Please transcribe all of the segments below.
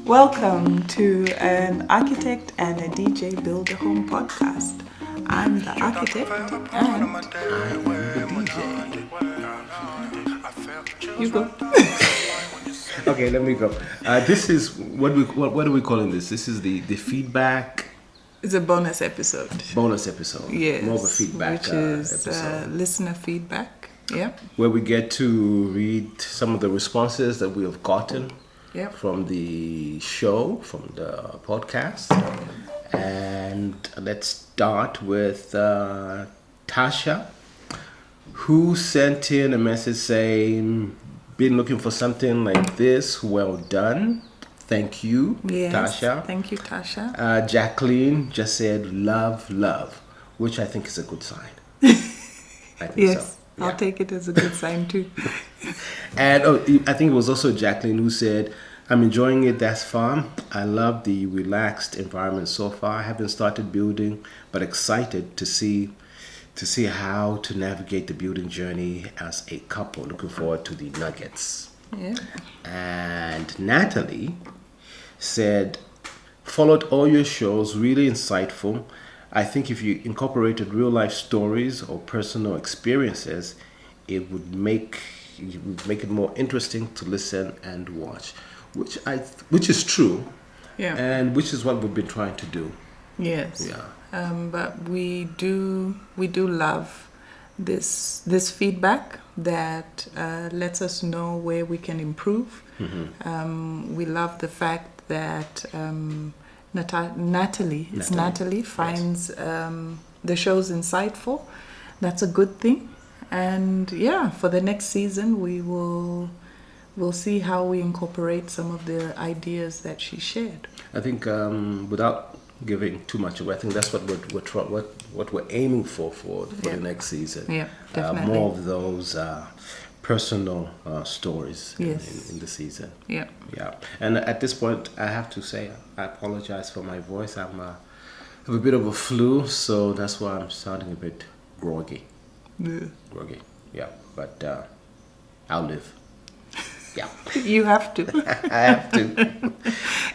Welcome to an architect and a DJ build a home podcast. I'm the architect and I am the DJ. you go. Okay, let me go. This is what are we calling this? This is the feedback It's a bonus episode. bonus episode. Yes, More of a feedback which is episode listener feedback. Yeah. where we get to read some of the responses that we have gotten Yep. from the show, from the podcast. And let's start with Tasha, who sent in a message saying, been looking for something like this. Well done. Thank you, Yes. Tasha. Thank you, Tasha. Jacqueline just said, love, which I think is a good sign. I think Yes. so. I'll Yeah. take it as a good sign too. And I think it was also Jacqueline who said, I'm enjoying it thus far. I love the relaxed environment so far. I haven't started building, but excited to see how to navigate the building journey as a couple. Looking forward to the nuggets. Yeah. And Natalie said, followed all your shows, really insightful. I think if you incorporated real life stories or personal experiences, it would make it more interesting to listen and watch, which is true, Yeah. and which is what we've been trying to do. Yes. Yeah. But we do love this feedback that lets us know where we can improve. We love the fact that Natalie finds the shows insightful. That's a good thing. And yeah, for the next season, we'll see how we incorporate some of the ideas that she shared. I think without giving too much away, I think that's what we're aiming for Yeah. the next season. Yeah, definitely. More of those personal stories Yes. in the season. Yeah. Yeah, and at this point, I have to say I apologize for my voice. I have a bit of a flu, so that's why I'm sounding a bit groggy. Yeah. Groggy, yeah, but I'll live. Yeah, You have to. I have to.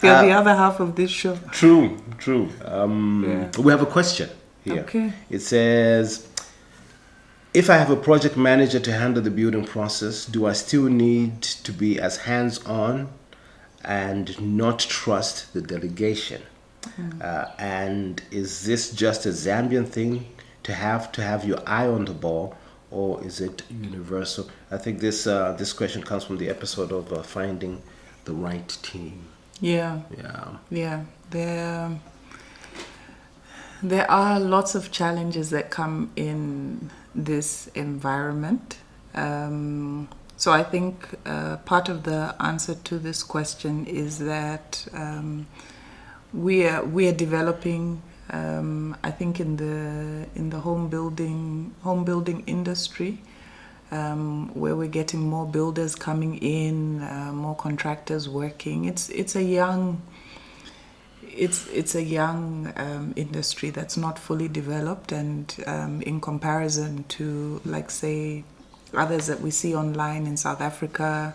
You're the other half of this show. True. Yeah. We have a question here. Okay. It says, if I have a project manager to handle the building process, do I still need to be as hands-on and not trust the delegation? And is this just a Zambian thing to have your eye on the ball, or is it universal? I think this question comes from the episode of Finding the Right Team. Yeah. Yeah. Yeah. There are lots of challenges that come in this environment. So I think part of the answer to this question is that we are developing. I think in the home building industry, where we're getting more builders coming in, more contractors working. It's a young industry that's not fully developed, and in comparison to, like, say, others that we see online in South Africa,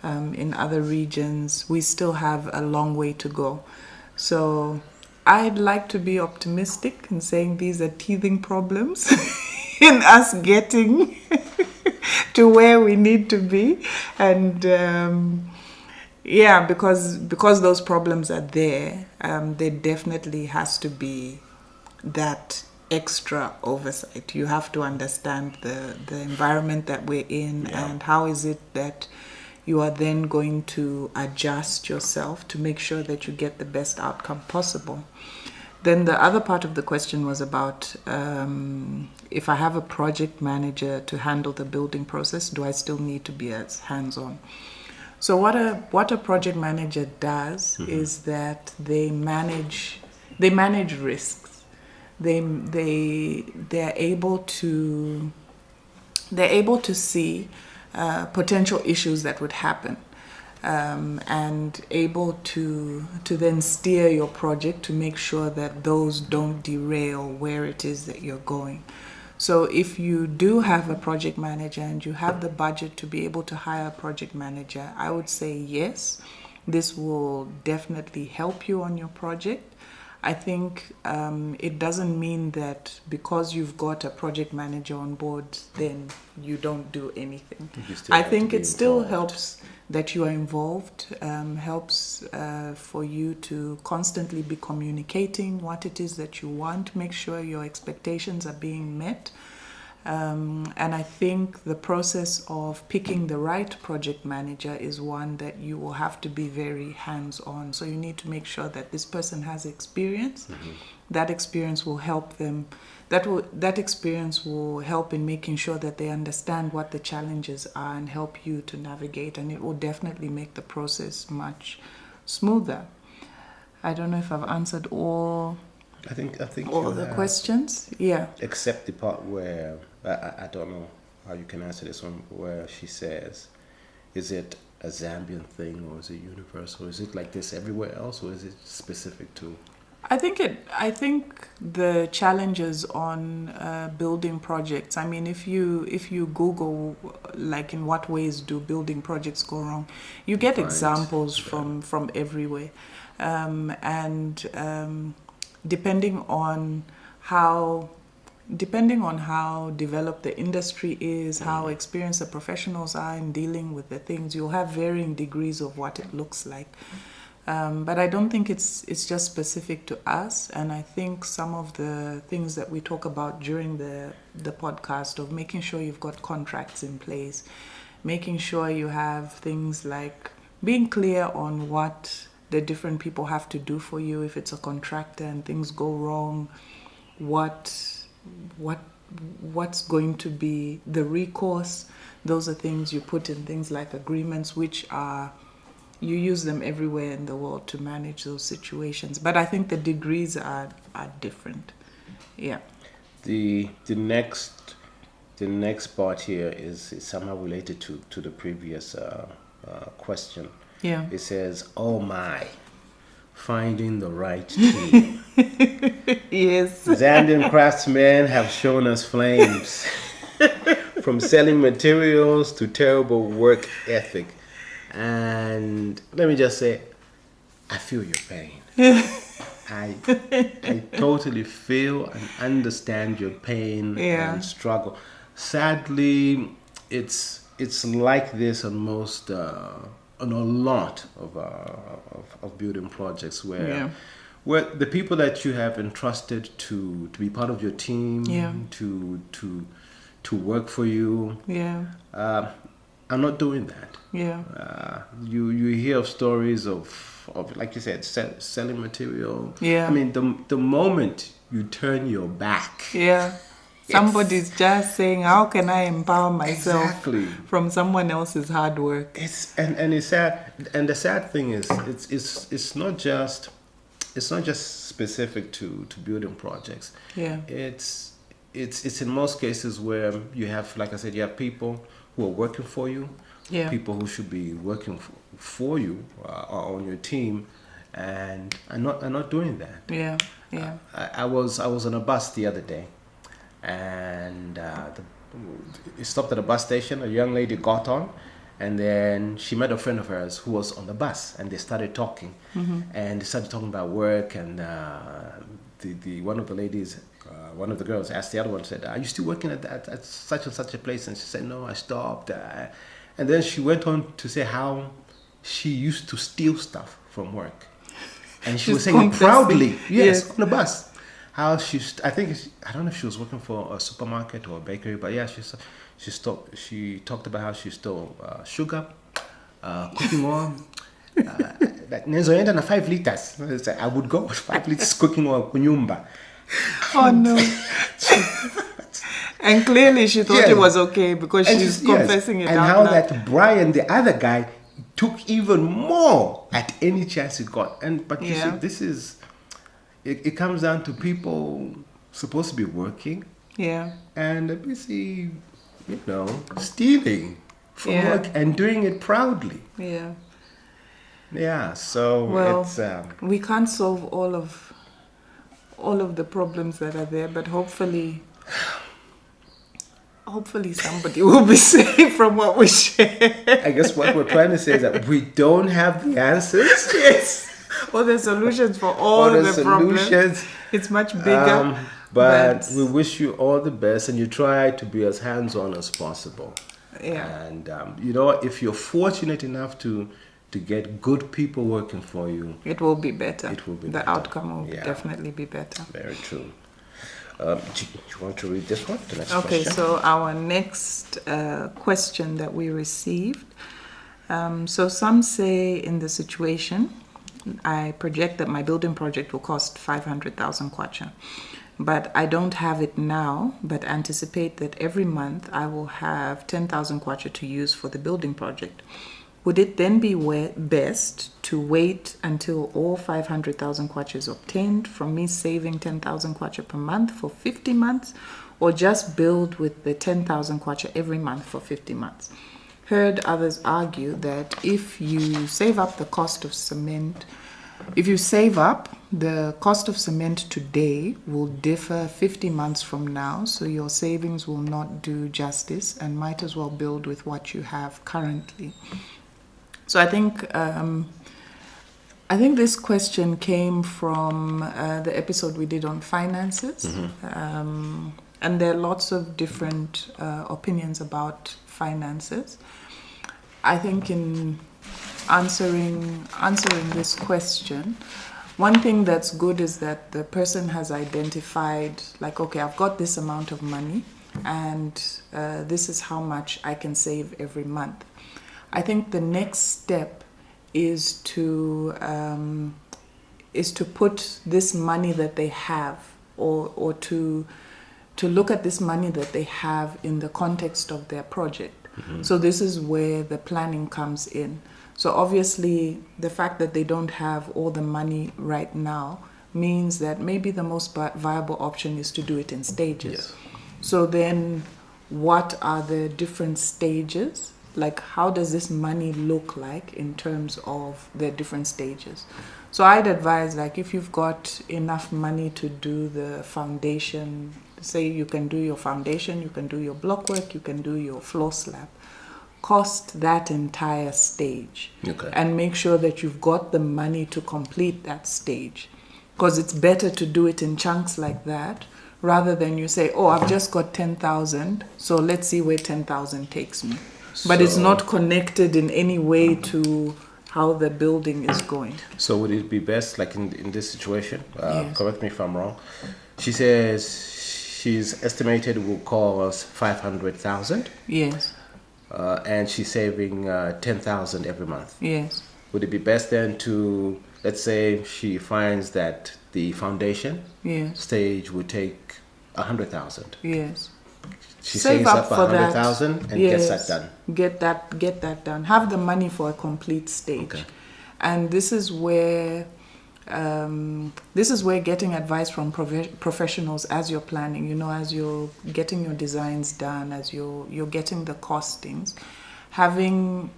in other regions, we still have a long way to go. So I'd like to be optimistic in saying these are teething problems in us getting to where we need to be. And because those problems are there, there definitely has to be that extra oversight. You have to understand the environment that we're in, and how is it that you are then going to adjust yourself to make sure that you get the best outcome possible. Then the other part of the question was about if I have a project manager to handle the building process, do I still need to be as hands-on? So what a project manager does is that they manage risks. They're able to see potential issues that would happen, and able to then steer your project to make sure that those don't derail where it is that you're going. So if you do have a project manager and you have the budget to be able to hire a project manager, I would say yes. This will definitely help you on your project. I think it doesn't mean that because you've got a project manager on board, then you don't do anything. I think it still helps that you are involved, helps for you to constantly be communicating what it is that you want, make sure your expectations are being met. And I think the process of picking the right project manager is one that you will have to be very hands-on. So you need to make sure that this person has experience. Mm-hmm. That experience will help them. That experience will help in making sure that they understand what the challenges are and help you to navigate. And it will definitely make the process much smoother. I don't know if I've answered all. I think all the questions. Yeah. Except the part where I don't know how you can answer this one, where she says, is it a Zambian thing or is it universal? Is it like this everywhere else or is it specific to? I think the challenges on building projects. I mean, if you Google like in what ways do building projects go wrong, you get examples from everywhere, and depending on how developed the industry is, how experienced the professionals are in dealing with the things, you'll have varying degrees of what it looks like. But I don't think it's just specific to us. And I think some of the things that we talk about during the podcast of making sure you've got contracts in place, making sure you have things like being clear on what the different people have to do for you if it's a contractor and things go wrong, what's going to be the recourse. Those are things you put in things like agreements, which are you use them everywhere in the world to manage those situations. But I think the degrees are different. Yeah. The next part here is somehow related to the previous question. Yeah. It says, "Oh my, finding the right team." Yes. Zambian craftsmen have shown us flames, from selling materials to terrible work ethic. And let me just say, I feel your pain. I totally feel and understand your pain and struggle. Sadly, it's like this on most on a lot of building projects where the people that you have entrusted to be part of your team, to work for you, I'm not doing that. Yeah. You hear of stories of like you said, selling material. Yeah. I mean, the moment you turn your back. Yeah. Somebody's just saying, "How can I empower myself from someone else's hard work?" And it's sad. And the sad thing is, it's not just specific to building projects. Yeah. It's in most cases where you have, like I said, you have people who are working for you, people who should be working for you are on your team, and are not doing that. Yeah, yeah. I was on a bus the other day, and it stopped at a bus station. A young lady got on, and then she met a friend of hers who was on the bus, and they started talking, and they started talking about work, and the one of the ladies. One of the girls asked the other one, said, "Are you still working at such and such a place?" And she said, "No, I stopped." And then she went on to say how she used to steal stuff from work. And she was saying it proudly, yes, on the bus. How I don't know if she was working for a supermarket or a bakery, but yeah, she talked about how she stole sugar, cooking oil. Like, nezoenda na 5 liters. I would go with 5 liters cooking oil kunyumba. Oh no. And clearly she thought it was okay because she's confessing it and out how loud. that Brian, the other guy, took even more at any chance he got. But you see, this is it comes down to people supposed to be working, and busy, stealing from work and doing it proudly. So it's we can't solve all of the problems that are there, but hopefully hopefully somebody will be saved from what we share. I guess what we're trying to say is that we don't have the answers. Yes. Or the solutions for all Or the problems. It's much bigger. But we wish you all the best, and you try to be as hands-on as possible. Yeah. And if you're fortunate enough to get good people working for you, it will be better. It will be the better. Outcome will definitely be better. Very true. Do you want to read this one? The next okay, question? So our next question that we received. So some say in the situation, I project that my building project will cost 500,000 kwacha. But I don't have it now, but anticipate that every month I will have 10,000 kwacha to use for the building project. Would it then be best to wait until all 500,000 kwacha is obtained from me saving 10,000 kwacha per month for 50 months, or just build with the 10,000 kwacha every month for 50 months? Heard others argue that if you save up the cost of cement, the cost of cement today will differ 50 months from now, so your savings will not do justice and might as well build with what you have currently. So I think this question came from the episode we did on finances. Mm-hmm. And there are lots of different opinions about finances. I think in answering this question, one thing that's good is that the person has identified, like, okay, I've got this amount of money, and this is how much I can save every month. I think the next step is to put this money that they have, or to look at this money that they have in the context of their project. Mm-hmm. So this is where the planning comes in. So obviously, the fact that they don't have all the money right now means that maybe the most viable option is to do it in stages. Yes. So then, what are the different stages? Like, how does this money look like in terms of the different stages? So I'd advise, like, if you've got enough money to do the foundation, say you can do your foundation, you can do your block work, you can do your floor slab, cost that entire stage. Okay. And make sure that you've got the money to complete that stage. Because it's better to do it in chunks like that, rather than you say, oh, I've just got 10,000, so let's see where 10,000 takes me. But it's not connected in any way to how the building is going. So would it be best, like in this situation, Yes. correct me if I'm wrong, she says she's estimated will cost 500,000. Yes. And she's saving 10,000 every month. Yes. Would it be best then to, let's say she finds that the foundation Yes. stage would take 100,000. Yes. She Save saves up up for 100,000 and Yes. gets that done. Get that done. Have the money for a complete stage. Okay. And this is where getting advice from professionals as you're planning, as you're getting your designs done, as you're getting the costings, having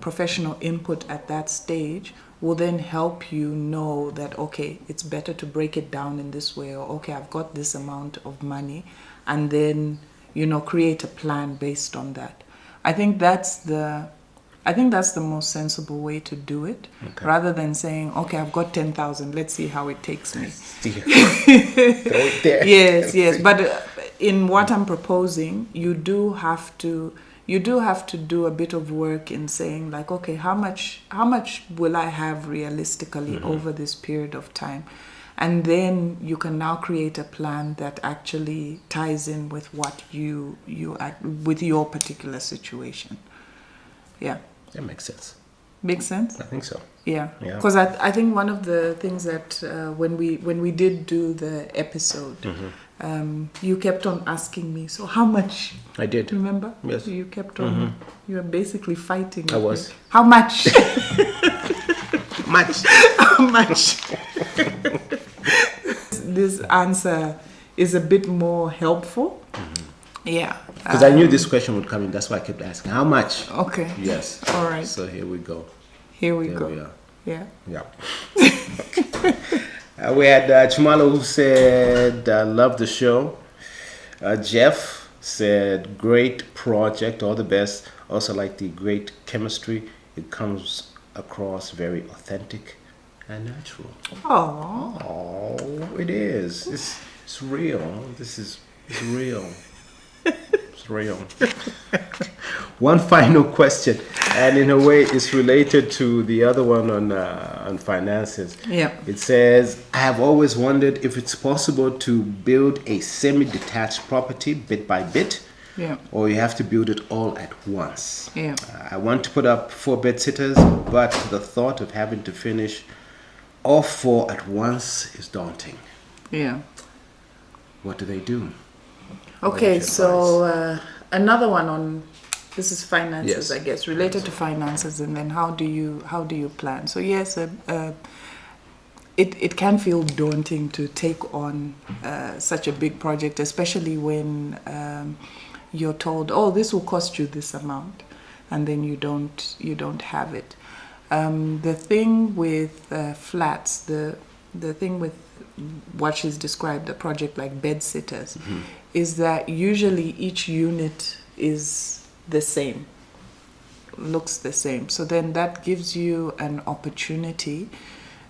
professional input at that stage will then help you know that, okay, it's better to break it down in this way, or okay, I've got this amount of money, and then create a plan based on that. I think that's the most sensible way to do it, okay, rather than saying, okay, I've got 10,000, let's see how it takes me. Throw it there. Yes. But in what I'm proposing, you do have to do a bit of work in saying, like, okay, how much will I have realistically over this period of time? And then you can now create a plan that actually ties in with what with your particular situation. Yeah. That makes sense. Makes sense? I think so. Yeah. Because I think one of the things that when we did do the episode, you kept on asking me, so how much? I did. Remember? Yes. You kept on, you were basically fighting. I was. Me. How much? Much. How much? This answer is a bit more helpful. Yeah. Because I knew this question would come in. That's why I kept asking. How much? Okay. Yes. All right. So here we go. Here we go. We are. Yeah. We had Chumalo who said, love the show. Jeff said, great project, all the best. Also like the great chemistry. It comes across very authentic and natural. Oh, Oh, it is. It's real. It's real. It's real. One final question, and in a way, it's related to the other one on finances. yeah. It says, "I have always wondered if it's possible to build a semi-detached property bit by bit, Yeah. or you have to build it all at once. Yeah. I want to put up 4 bed sitters, but the thought of having to finish all 4 at once is daunting. Yeah. What do they do?" Okay, What's your so another one on this is finances, Yes. I guess, related to finances, and then how do you plan? So yes, it can feel daunting to take on such a big project, especially when you're told, oh, this will cost you this amount, and then you don't have it. The thing with flats, the thing with what she's described, a project like bed sitters, is that usually each unit is the same, looks the same. So then that gives you an opportunity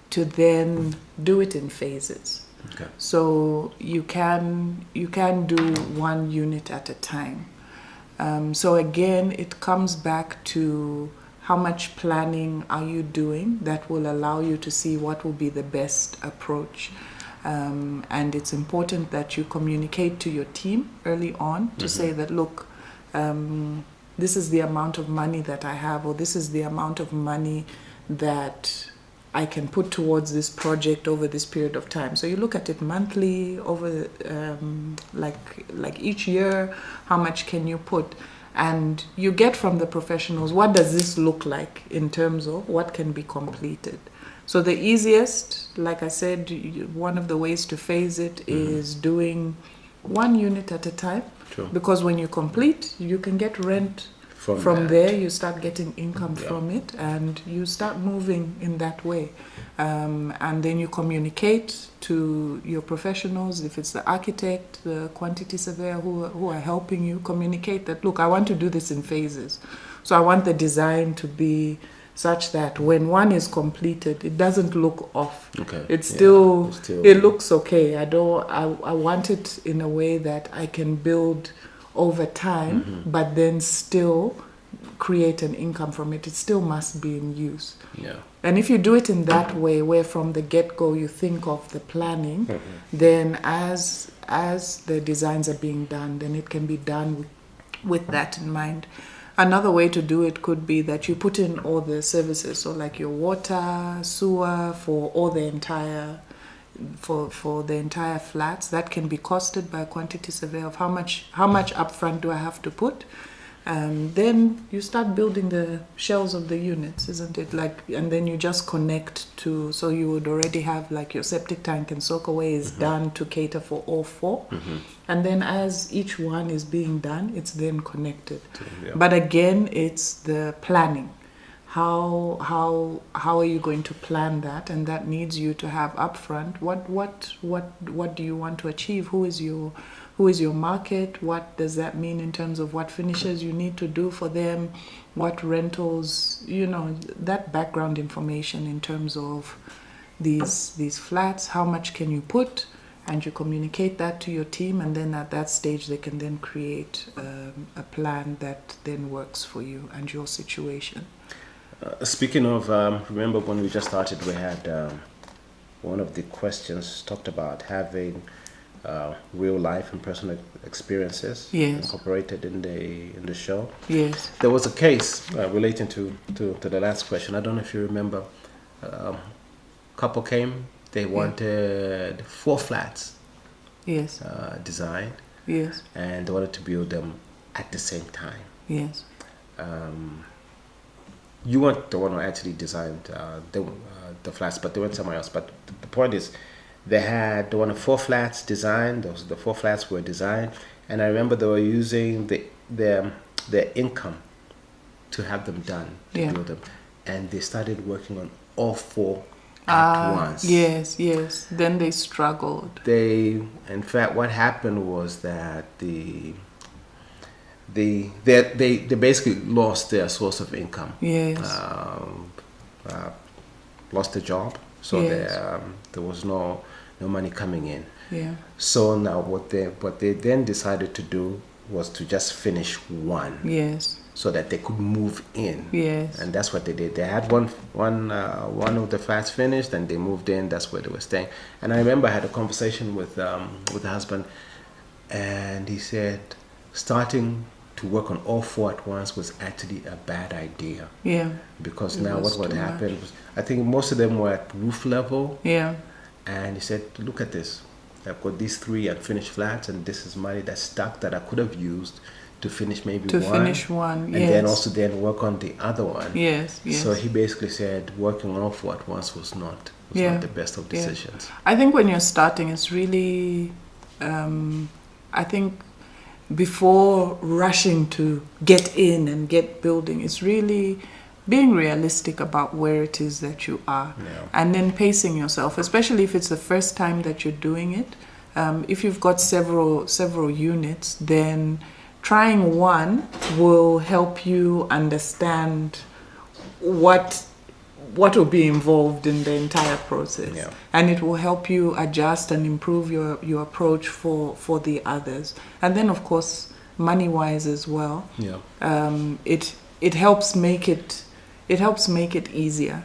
to then do it in phases. Okay. So you can do one unit at a time. So again, it comes back to how much planning are you doing that will allow you to see what will be the best approach. And it's important that you communicate to your team early on to say that, look, this is the amount of money that I have, or this is the amount of money that I can put towards this project over this period of time. So you look at it monthly, over like each year, how much can you put? And you get from the professionals, what does this look like in terms of what can be completed? So the easiest, like I said, one of the ways to phase it is doing one unit at a time. Sure. Because when you complete, you can get rent from there. You start getting income from it, and you start moving in that way. And then you communicate to your professionals, if it's the architect, the quantity surveyor who are helping you, communicate that, look, I want to do this in phases. So I want the design to be such that when one is completed, it doesn't look off. Okay. It's still, it still looks okay. I want it in a way that I can build over time, but then still create an income from it. It still must be in use. Yeah. And if you do it in that way, where from the get-go you think of the planning, then as the designs are being done, then it can be done with that in mind. Another way to do it could be that you put in all the services, so like your water, sewer, for all the entire for the entire flats. That can be costed by a quantity survey of how much upfront do I have to put. Then you start building the shells of the units, isn't it? And then you just connect to, so you would already have like your septic tank and soak away is done to cater for all 4. And then as each one is being done, it's then connected. But again, it's the planning. How are you going to plan that? And that needs you to have upfront what do you want to achieve? Who is your market? What does that mean in terms of what finishes you need to do for them? What rentals, that background information in terms of these flats, how much can you put? And you communicate that to your team, and then at that stage they can then create a plan that then works for you and your situation. Speaking of, remember when we just started, we had one of the questions talked about having real life and personal experiences incorporated in the show. Yes. There was a case relating to the last question. I don't know if you remember. Couple came. They wanted 4 flats. Yes. Designed. Yes. And they wanted to build them at the same time. Yes. You weren't the one who actually designed the flats, but they went somewhere else. But the point is, they wanted 4 flats designed. The 4 flats were designed, and I remember they were using their income to have them done, to build them, and they started working on all 4 at once. Yes. Then they struggled. In fact, what happened was that they basically lost their source of income. Yes. Lost the job, so Yes. there was no money coming in. Yeah. So now what they then decided to do was to just finish one, Yes. so that they could move in. Yes. And that's what they did. They had one of the flats finished, and they moved in. That's where they were staying. And I remember I had a conversation with the husband, and he said starting to work on all four at once was actually a bad idea. Yeah. Because It now was what too happened was, I think most of them were at roof level. Yeah. And he said, look at this. I've got these 3 unfinished flats, and this is money that's stuck that I could have used to finish maybe To one. finish one, And yes. then also then work on the other one. Yes. Yes. So he basically said working on all 4 at once was not the best of decisions. Yeah. I think when you're starting, it's really, I think before rushing to get in and get building, it's really being realistic about where it is that you are, and then pacing yourself, especially if it's the first time that you're doing it. If you've got several units, then trying one will help you understand what will be involved in the entire process, and it will help you adjust and improve your approach for the others. And then, of course, money wise as well, it helps make it easier,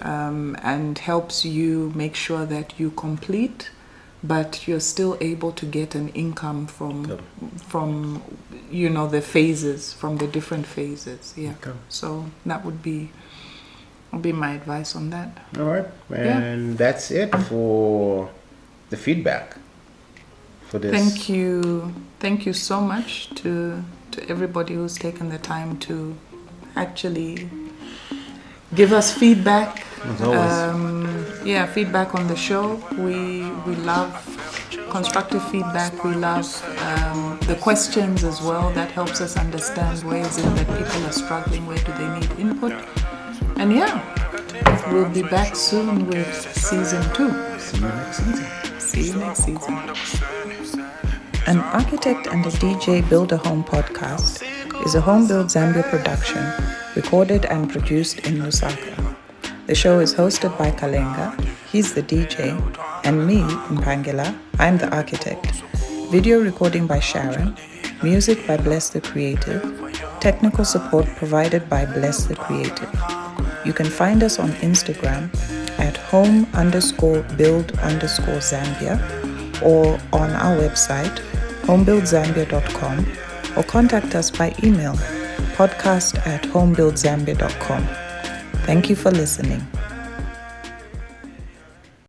and helps you make sure that you complete, but you're still able to get an income from the phases, from the different phases. So that would be my advice on that. All right, and that's it for the feedback for this. Thank you so much to everybody who's taken the time to actually give us feedback. As always. Feedback on the show. We love constructive feedback. We love the questions as well. That helps us understand where is it that people are struggling, where do they need input. And we'll be back soon with season 2. See you next season. An Architect and a DJ Build a Home podcast is a Home Build Zambia production, recorded and produced in Lusaka. The show is hosted by Kalenga, he's the DJ, and me, Mphangela, I'm the architect. Video recording by Sharon, music by Bless the Creative, technical support provided by Bless the Creative. You can find us on Instagram at home_build_Zambia, or on our website, homebuildzambia.com, or contact us by email, podcast@homebuildzambia.com. Thank you for listening.